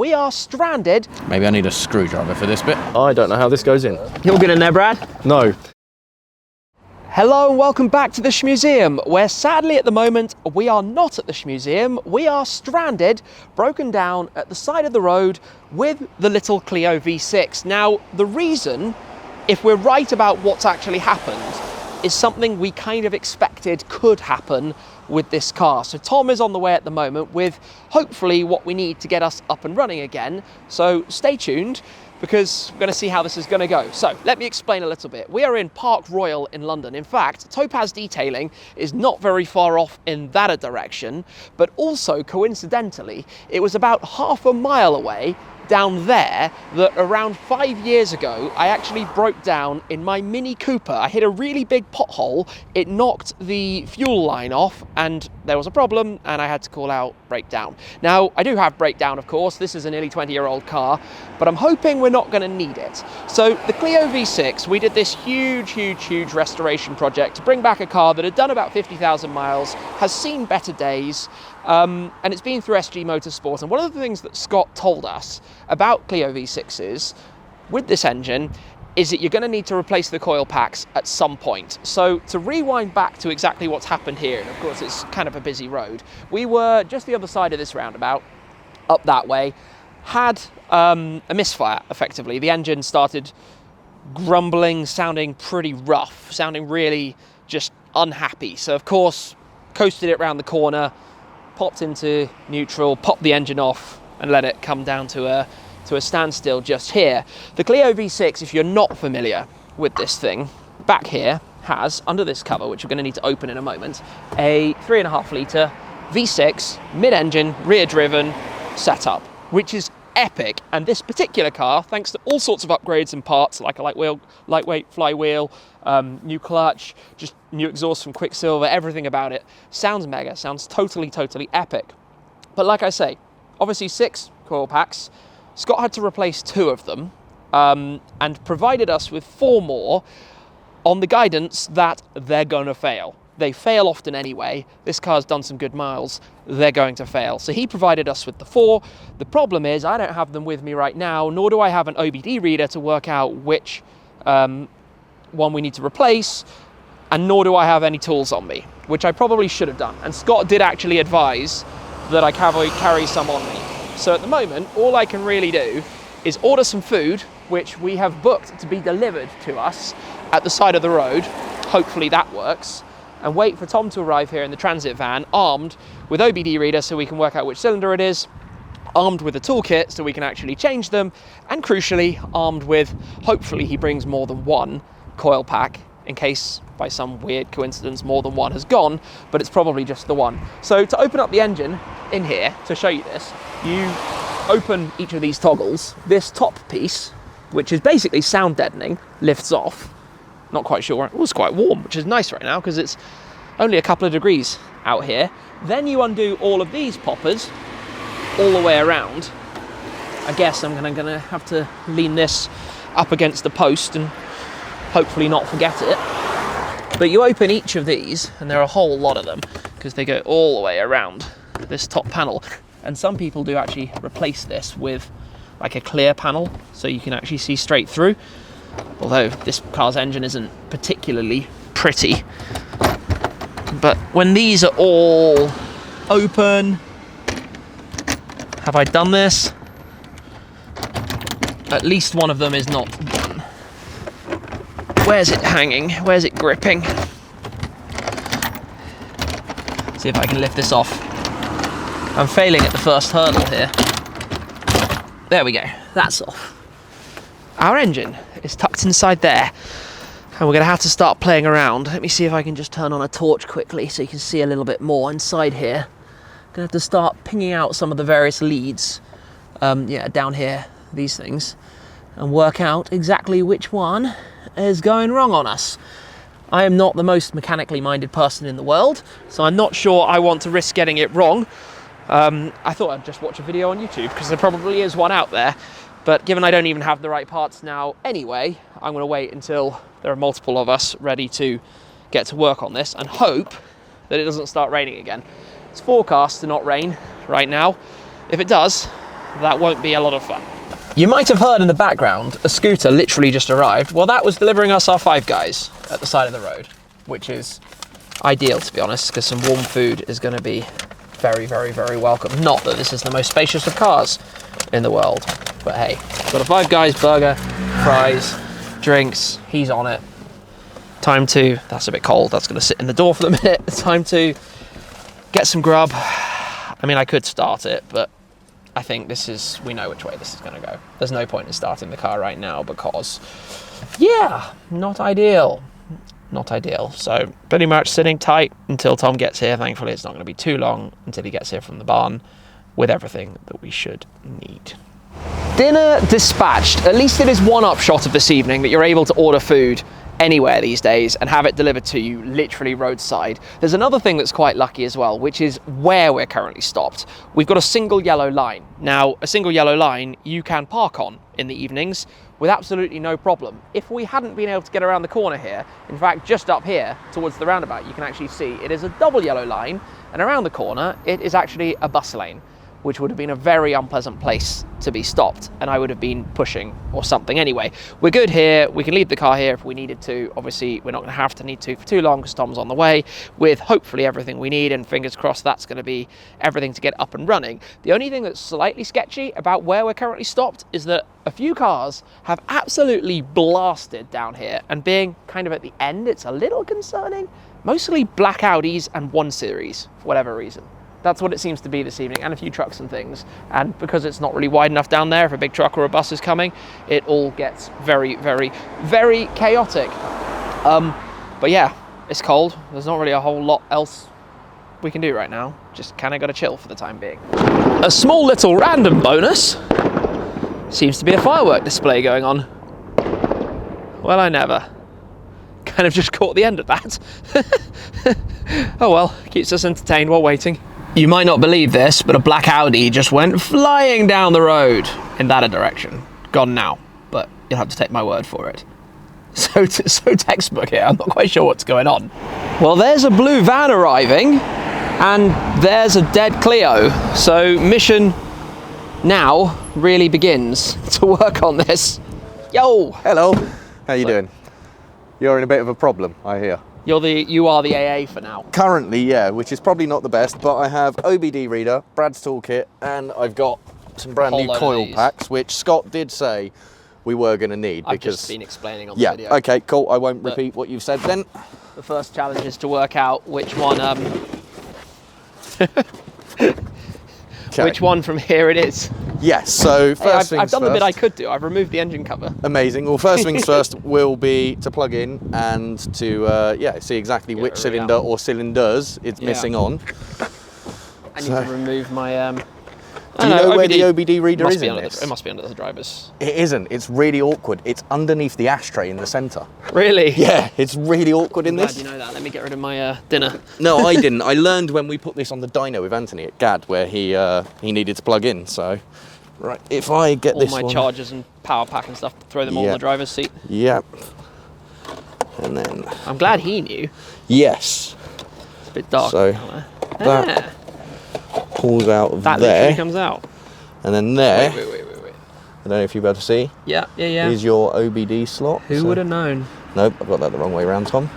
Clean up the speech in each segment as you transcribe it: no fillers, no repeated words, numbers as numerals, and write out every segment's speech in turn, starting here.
we are stranded. Maybe I need a screwdriver for this bit. I don't know how this goes in. You'll get in there, Brad. No. Hello and welcome back to the Shmuseum, where sadly at the moment we are not at the Shmuseum. We are stranded, broken down at the side of the road with the little Clio V6. Now, the reason, if we're right about what's actually happened, is something we kind of expected could happen with this car. So Tom is on the way at the moment with hopefully what we need to get us up and running again. So stay tuned, because we're going to see how this is going to go. So let me explain a little bit. We are in Park Royal in London. In fact, Topaz Detailing is not very far off in that direction, but also coincidentally, it was about half a mile away down there that around 5 years ago, I actually broke down in my Mini Cooper. I hit a really big pothole, it knocked the fuel line off, and there was a problem, and I had to call out breakdown. Now, I do have breakdown, of course. This is a nearly 20-year-old car, but I'm hoping we're not going to need it. So the Clio V6, we did this huge restoration project to bring back a car that had done about 50,000 miles, has seen better days, and it's been through SG Motorsport. And one of the things that Scott told us about Clio V6s with this engine is that you're going to need to replace the coil packs at some point. So to rewind back to exactly what's happened here, and of course it's kind of a busy road, we were just the other side of this roundabout, up that way, had a misfire effectively. The engine started grumbling, sounding pretty rough, sounding really just unhappy. So of course, coasted it round the corner, popped into neutral, popped the engine off and let it come down to a standstill just here. The Clio V6, if you're not familiar with this thing, back here has, under this cover, which we're going to need to open in a moment, a 3.5 litre V6 mid-engine, rear-driven setup, which is epic. And this particular car, thanks to all sorts of upgrades and parts, like a lightweight flywheel, new clutch, just new exhaust from Quicksilver, everything about it, sounds mega, sounds totally epic. But like I say, obviously 6 coil packs. Scott had to replace 2 of them, and provided us with 4 more on the guidance that they're going to fail. They fail often anyway. This car's done some good miles. They're going to fail. So he provided us with the 4. The problem is I don't have them with me right now, nor do I have an OBD reader to work out which one we need to replace, and nor do I have any tools on me, which I probably should have done. And Scott did actually advise that I carry some on me. So at the moment, all I can really do is order some food, which we have booked to be delivered to us at the side of the road. Hopefully that works. And wait for Tom to arrive here in the transit van, armed with OBD reader so we can work out which cylinder it is, armed with a toolkit so we can actually change them, and crucially, armed with, hopefully he brings more than 1 coil pack, in case by some weird coincidence more than 1 has gone, but it's probably just the 1. So to open up the engine in here, to show you this, you open each of these toggles. This top piece, which is basically sound deadening, lifts off. Not quite sure. It was quite warm, which is nice right now because it's only a couple of degrees out here. Then you undo all of these poppers all the way around. I guess I'm gonna have to lean this up against the post and hopefully not forget it. But you open each of these, and there are a whole lot of them because they go all the way around this top panel. And some people do actually replace this with like a clear panel so you can actually see straight through. Although this car's engine isn't particularly pretty. But when these are all open, have I done this? At least one of them is not done. Where's it hanging? Where's it gripping? See if I can lift this off. I'm failing at the first hurdle here. There we go, that's off. Our engine is tucked inside there, and we're going to have to start playing around. Let me see if I can just turn on a torch quickly so you can see a little bit more inside here. Going to have to start pinging out some of the various leads, down here, these things, and work out exactly which one is going wrong on us. I am not the most mechanically minded person in the world, so I'm not sure I want to risk getting it wrong. I thought I'd just watch a video on YouTube because there probably is one out there. But given I don't even have the right parts now anyway, I'm going to wait until there are multiple of us ready to get to work on this and hope that it doesn't start raining again. It's forecast to not rain right now. If it does, that won't be a lot of fun. You might have heard in the background a scooter literally just arrived. Well, that was delivering us our Five Guys at the side of the road, which is ideal, to be honest, because some warm food is going to be very, very, very welcome. Not that this is the most spacious of cars in the world, but hey, got a Five Guys burger, fries, drinks. He's on it. Time to, that's a bit cold, that's going to sit in the door for the minute. Time to get some grub. I mean, I could start it, but I think we know which way this is going to go. There's no point in starting the car right now because, yeah, not ideal. Not ideal. So pretty much sitting tight until Tom gets here. Thankfully, it's not going to be too long until he gets here from the barn with everything that we should need. Dinner dispatched. At least it is one upshot of this evening that you're able to order food anywhere these days and have it delivered to you literally roadside. There's another thing that's quite lucky as well, which is where we're currently stopped. We've got a single yellow line. Now, a single yellow line you can park on in the evenings with absolutely no problem. If we hadn't been able to get around the corner here, in fact, just up here towards the roundabout, you can actually see it is a double yellow line, and around the corner, it is actually a bus lane, which would have been a very unpleasant place to be stopped, and I would have been pushing or something. Anyway, we're good here. We can leave the car here if we needed to. Obviously, we're not going to need to for too long because Tom's on the way with hopefully everything we need, and fingers crossed that's going to be everything to get up and running. The only thing that's slightly sketchy about where we're currently stopped is that a few cars have absolutely blasted down here, and being kind of at the end, it's a little concerning. Mostly black Audis and 1 Series, for whatever reason. That's what it seems to be this evening, and a few trucks and things. And because it's not really wide enough down there, if a big truck or a bus is coming, it all gets very, very, very chaotic. But yeah, it's cold. There's not really a whole lot else we can do right now. Just kind of got to chill for the time being. A small little random bonus. Seems to be a firework display going on. Well, I never. Kind of just caught the end of that. Oh well, keeps us entertained while waiting. You might not believe this, but a black Audi just went flying down the road in that direction. Gone now, but you'll have to take my word for it. So textbook here, I'm not quite sure what's going on. Well, there's a blue van arriving, and there's a dead Clio. So mission now really begins to work on this. Yo! Hello, how you doing? You're in a bit of a problem, I hear. You are the AA for now. Currently, yeah, which is probably not the best, but I have OBD reader, Brad's toolkit, and I've got some brand new coil packs, which Scott did say we were going to need. I've just been explaining on the video. Yeah, okay, cool. I won't repeat what you've said then. The first challenge is to work out which one, which one from here it is. Yes, so first things I've done first. the bit I could do. I've removed the engine cover. Amazing. Well, first things first will be to plug in and to see exactly which cylinder or cylinders it's missing on. I need to remove my... Do you know where the OBD reader is in this? It must be under the driver's. It isn't. It's really awkward. It's underneath the ashtray in the centre. Really? Yeah, it's really awkward in this. Glad you know that. Let me get rid of my dinner. No, I didn't. I learned when we put this on the dyno with Anthony at GAD, where he needed to plug in. So, right, if I get all this my one, chargers and power pack and stuff, throw them all in the driver's seat. Yep. And then. I'm glad he knew. Yes. It's a bit dark. So that pulls out of that there. literally comes out. And then there. Wait. I don't know if you'll be able to see. Yeah. Is your OBD slot. Who would have known? Nope, I've got that the wrong way around, Tom.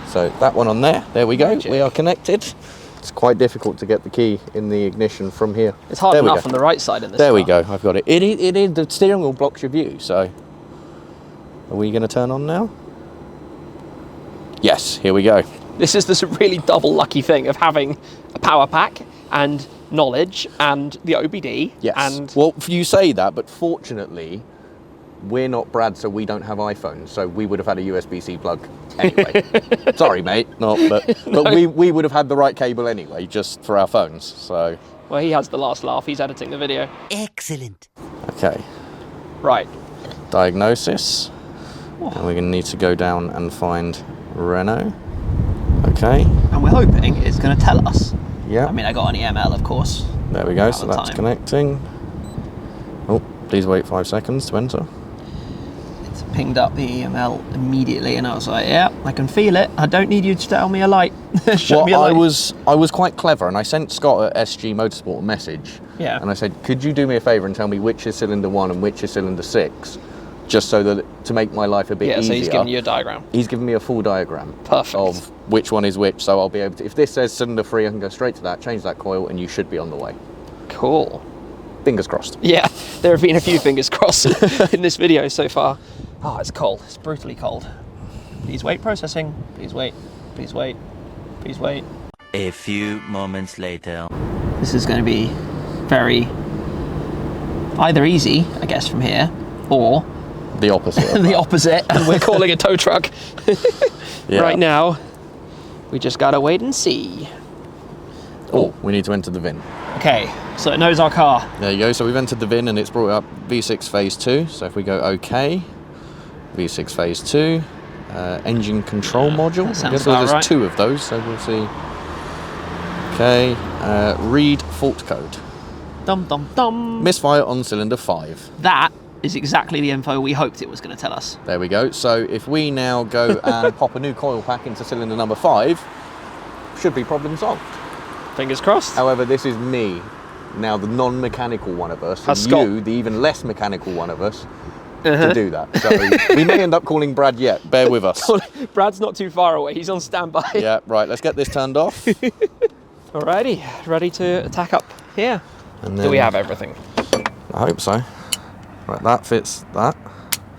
So that one on there. There we go. Magic. We are connected. It's quite difficult to get the key in the ignition from here. It's hard enough on the right side in this There car. we go. I've got it. It is. The steering wheel blocks your view. So, are we going to turn on now? Yes. Here we go. This is this really double lucky thing of having a power pack and knowledge and the OBD. Yes. And well, you say that, but fortunately, we're not Brad, so we don't have iPhones. So we would have had a USB-C plug anyway. Sorry, mate, but No. we would have had the right cable anyway, just for our phones. So. Well, he has the last laugh. He's editing the video. Excellent. Okay. Right. Diagnosis. And we're going to need to go down and find Renault. Okay. And we're hoping it's going to tell us. Yeah. I mean, I got an EML, of course. There we go. So that's connecting. Oh, please wait 5 seconds to enter. It's a pinged up the EML immediately, and I was like, yeah, I can feel it. I don't need you to tell me a light. Show me a light. I was quite clever, and I sent Scott at SG Motorsport a message. Yeah. And I said, could you do me a favour and tell me which is cylinder 1 and which is cylinder 6, just so that to make my life a bit easier. Yeah, so he's giving you a diagram. He's given me a full diagram. Perfect. Of which one is which, so I'll be able to, if this says cylinder 3, I can go straight to that, change that coil, and you should be on the way. Cool. Fingers crossed. Yeah, there have been a few fingers crossed in this video so far. Oh, it's cold. It's brutally cold. Please wait, processing. Please wait. Please wait. Please wait. A few moments later. This is going to be very either easy, I guess, from here, or the opposite. the opposite, and we're calling a tow truck. Yeah. Right now, we just gotta wait and see. Oh, we need to enter the VIN. Okay, so it knows our car. There you go. So we've entered the VIN and it's brought up V6 phase 2. So if we go OK, V6 phase 2, engine control module. That I guess sounds about there's right. 2 of those, so we'll see. Okay, read fault code. Dum dum dum. Misfire on cylinder 5. That is exactly the info we hoped it was going to tell us. There we go. So if we now go and pop a new coil pack into cylinder number 5, should be problem solved. Fingers crossed. However, this is me, now the non-mechanical one of us, Has and Scott. you, the even less mechanical one of us, to do that. So we may end up calling Brad yet. Bear with us. Brad's not too far away. He's on standby. Yeah, right. Let's get this turned off. Alrighty, ready to attack up here. And Do then, we have everything? I hope so. Right, that fits that.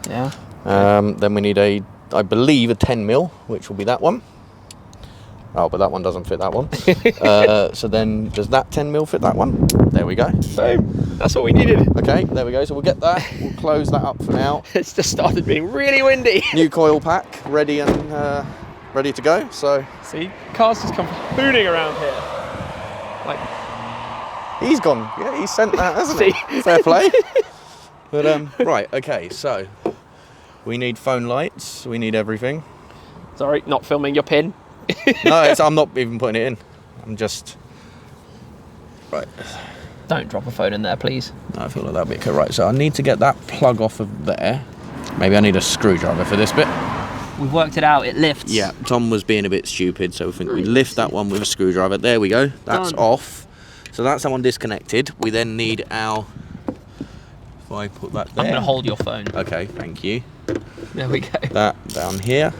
Yeah. Then we need I believe, a 10 mil, which will be that one. Oh, but that one doesn't fit that one. So then, does that 10 mil fit that one? There we go. Boom. That's what we needed. Okay, there we go. So we'll get that. We'll close that up for now. It's just started being really windy. New coil pack, ready and ready to go. So See, cars just come spooning around here. Like, he's gone. Yeah, he sent that, hasn't See? he? Fair play. But right, okay. So we need phone lights. We need everything. sorry, not filming your pin. No, I'm not even putting it in. I'm just right. Don't drop a phone in there, please. I feel like that'd be okay. Right, so I need to get that plug off of there. Maybe I need a screwdriver for this bit. We've worked it out, it lifts. Yeah, Tom was being a bit stupid, so I think we lift that one with a screwdriver. There we go, that's Done. off. So that's that one disconnected. We then need our, if I put that there. I'm going to hold your phone. Okay, thank you. There we go. That down here.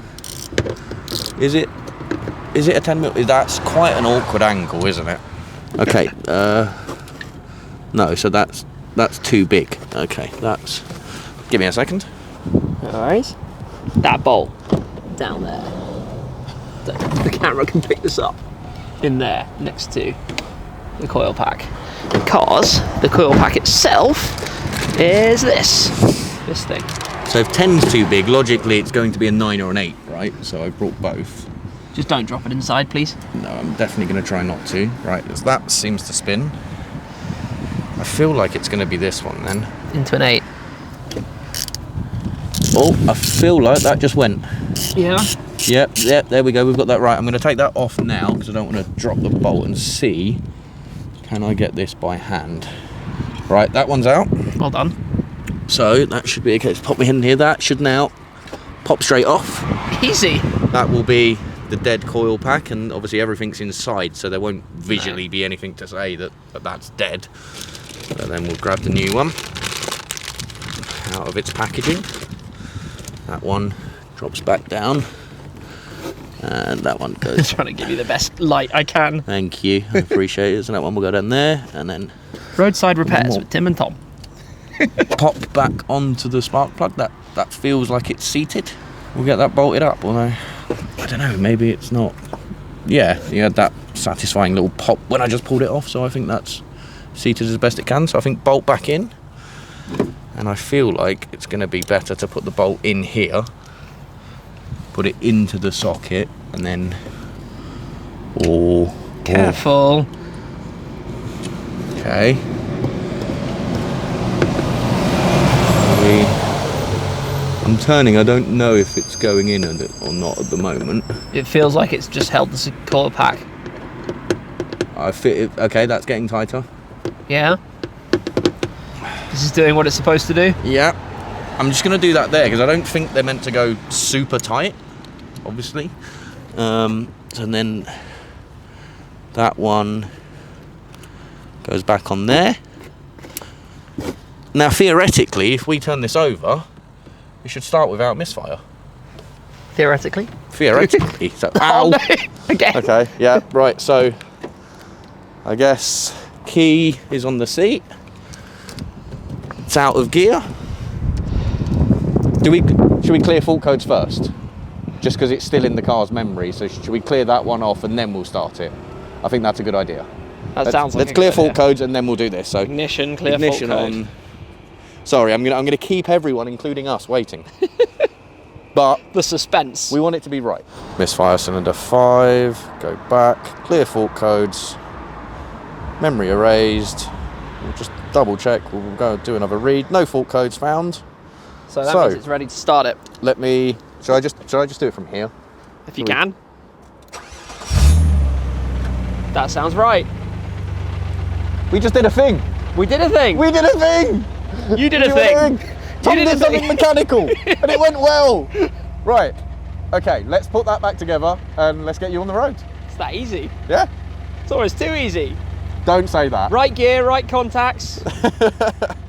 Is it a 10 mil? That's quite an awkward angle, isn't it? Okay, no, so that's too big. Okay, that's, give me a second. Alright. That bolt down there. The camera can pick this up. In there, next to the coil pack. Because the coil pack itself is this thing. So if 10's too big, logically it's going to be a 9 or an 8, right? So I brought both. Just don't drop it inside, please. No, I'm definitely going to try not to. Right, as that seems to spin. I feel like it's going to be this one then. Into an 8. Oh, I feel like that just went. Yeah. Yep, there we go. We've got that right. I'm going to take that off now because I don't want to drop the bolt and see. Can I get this by hand? Right, that one's out. Well done. So that should be okay. Let's pop my hand here. That should now pop straight off. Easy. That will be the dead coil pack, and obviously everything's inside, so there won't visually be anything to say that that's dead. So then we'll grab the new one out of its packaging. That one drops back down, and that one I'm goes. trying to give you the best light I can. Thank you, I appreciate it. So that one will go down there, and then Roadside repairs more. with Tim and Tom. pop back onto the spark plug. That feels like it's seated. We'll get that bolted up, although I don't know, maybe it's not. Yeah, you had that satisfying little pop when I just pulled it off, so I think that's seated as best it can. So I think bolt back in, and I feel like it's going to be better to put the bolt in here, put it into the socket, and then Careful. Okay. I'm turning. I don't know if it's going in or not at the moment. It feels like it's just held the coil pack. I fit it. Okay, that's getting tighter. Yeah. This is doing what it's supposed to do. Yeah. I'm just going to do that there because I don't think they're meant to go super tight, obviously. And then that one goes back on there. Now, theoretically, if we turn this over, it should start without misfire. Theoretically? Theoretically. So, Oh, ow! no. Again. Okay, yeah, right, so I guess key is on the seat. It's out of gear. Should we clear fault codes first? Just because it's still in the car's memory, so should we clear that one off and then we'll start it? I think that's a good idea. Let's clear fault codes and then we'll do this. So ignition, clear ignition fault code. on. Sorry, I'm gonna keep everyone, including us, waiting. But the suspense. we want it to be right. Misfire cylinder 5, go back, clear fault codes, memory erased. We'll just double check, we'll go do another read. No fault codes found. So that means it's ready to start it. Let me, should I just do it from here? If you can. That sounds right. We just did a thing. We did a thing. We did a thing. You did a thing. Tom did a did something thing. mechanical and it went well. Right, okay, let's put that back together and let's get you on the road. It's that easy. Yeah? It's almost too easy. Don't say that. Right gear, right contacts,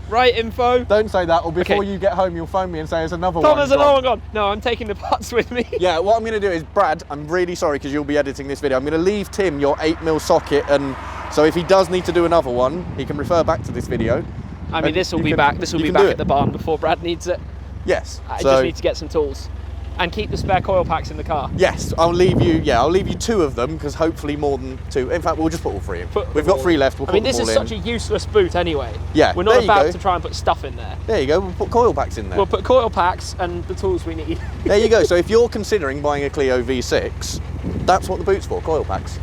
right info. Don't say that, or before Okay. you get home you'll phone me and say there's another Tom, one. there's another one gone. No, I'm taking the parts with me. Yeah, what I'm going to do is, Brad, I'm really sorry because you'll be editing this video. I'm going to leave Tim your 8mm socket, and so if he does need to do another one, he can refer back to this video. I mean, this will be back at the barn before Brad needs it. Yes. I just need to get some tools. And keep the spare coil packs in the car. Yes, I'll leave you 2 of them, because hopefully more than 2. In fact, we'll just put all 3 in. We've got 3 left, we'll put them all in. this is such a useless boot anyway. Yeah, We're not there you about go. to try and put stuff in there. There you go, we'll put coil packs in there. We'll put coil packs and the tools we need. There you go, so if you're considering buying a Clio V6, that's what the boot's for, coil packs.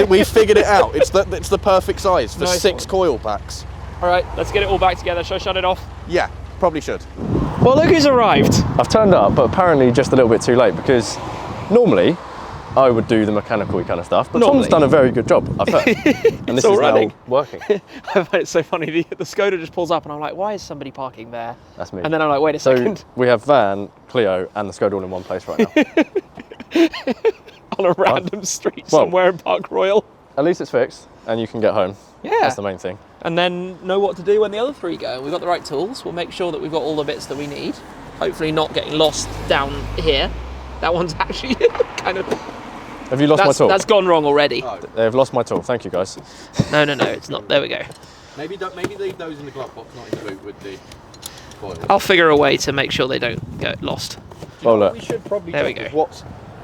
We've figured it out, it's the perfect size for Nice 6 one. coil packs. All right, let's get it all back together. Shall I shut it off? Yeah, probably should. Well, look who's arrived. I've turned up, but apparently just a little bit too late because normally I would do the mechanical kind of stuff, but Normally. Tom's done a very good job, I've heard. And this all is running. now working. I find it so funny. The Skoda just pulls up and I'm like, why is somebody parking there? That's me. And then I'm like, wait a So second. we have van, Clio, and the Skoda all in one place right now. On a random street Well- somewhere in Park Royal. At least it's fixed, and you can get home. Yeah. That's the main thing. And then know what to do when the other 3 go. We've got the right tools. We'll make sure that we've got all the bits that we need. Hopefully not getting lost down here. That one's actually kind of... Have you lost my tool? That's gone wrong already. They've lost my tool. Thank you, guys. No, it's not. There we go. Maybe leave those in the glove box, not in the boot with the coil. I'll figure a way to make sure they don't get lost. Well, look. We should probably There we check go.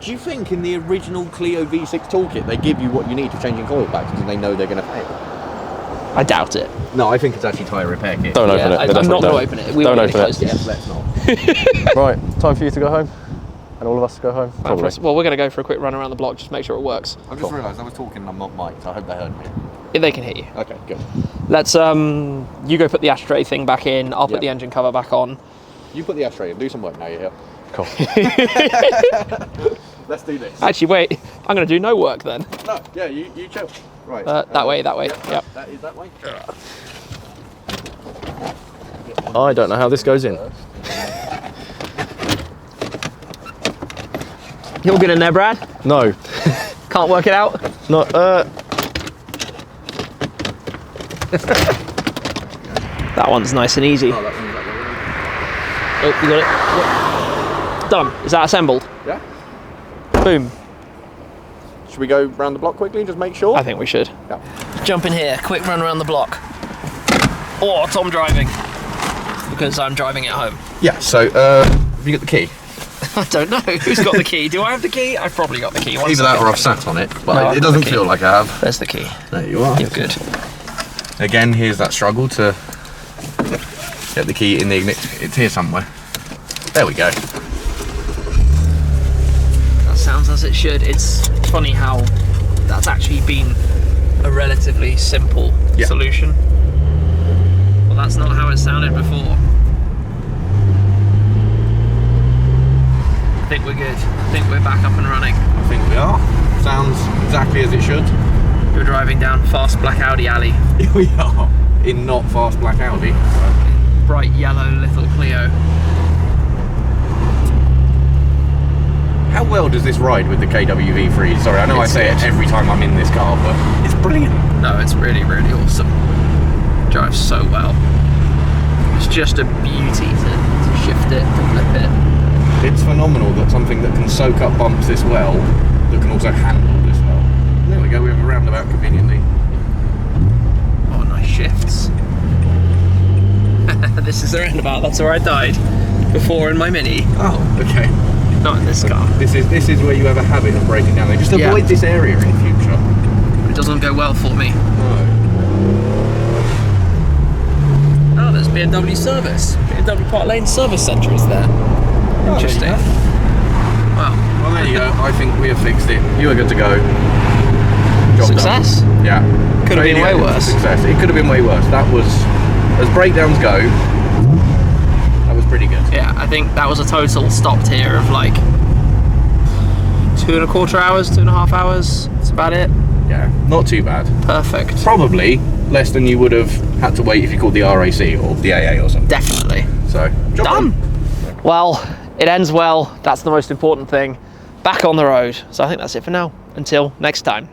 Do you think in the original Clio V6 toolkit they give you what you need for changing coil packs because they know they're going to fail? I doubt it. No, I think it's actually tyre repair kit. Don't open it. I'm Definitely not don't. going to open it. We Don't won't open it. Yes, let's not. Right, time for you to go home, and all of us to go home. Probably. Well, we're going to go for a quick run around the block, just make sure it works. I've just realised I was talking and I'm not mic'd, so I hope they heard me. If they can hear you. Okay, good. Let's, you go put the ashtray thing back in, I'll put Yep. the engine cover back on. You put the ashtray in, do some work now you're here. Cool. Let's do this. Actually, wait, I'm going to do no work then. No, yeah, you chill. Right. That way. Yep. That is that way? I don't know how this goes in. You're good in there, Brad? No. Can't work it out? No. That one's nice and easy. Oh, that one's that Oh, you got it? Done. Is that assembled? way. Yeah? Boom. Should we go round the block quickly and just make sure? I think we should. Yeah. Jump in here, quick run around the block. Or Tom driving. Because I'm driving at home. Yeah, so, have you got the key? I don't know. Who's got the key? Do I have the key? I've probably got the key. One Either that second. or I've sat on it, but No, I've it got doesn't the key. feel like I have. There's the key. There you are. You're good. Again, here's that struggle to get the key in the ignition. It's here somewhere. There we go. That sounds as it should. It's funny how that's actually been a relatively simple solution. Well, that's not how it sounded before. I think we're good. I think we're back up and running. I think we are. Sounds exactly as it should. We're driving down fast black Audi alley. Here we are in not fast black Audi. Bright bright yellow little Clio. How well does this ride with the KW V3? Sorry, I know I say it every time I'm in this car, but it's brilliant. No, it's really, really awesome. Drives so well. It's just a beauty to shift it, to flip it. It's phenomenal that something that can soak up bumps this well, that can also handle this well. There we go, we have a roundabout conveniently. Oh, nice shifts. This is the roundabout, that's where I died before in my Mini. Oh, okay. Not in this car. This is where you have a habit of breaking down there. Just avoid this area in future. It doesn't go well for me. No. Oh, there's BMW service. BMW Park Lane Service Centre is there. Interesting. Wow. Well, there you go. I think we have fixed it. You are good to go. Job Success? done. Yeah. Could have been way worse. Success. It could have been way worse. That was, as breakdowns go, that was pretty good. Yeah, I think that was a total stopped here of like 2.25 hours, 2.5 hours. That's about it. Yeah, not too bad. Perfect. Probably less than you would have had to wait if you called the RAC or the AA or something. Definitely. So, job Done. done. Well, it ends well. That's the most important thing. Back on the road. So I think that's it for now. Until next time.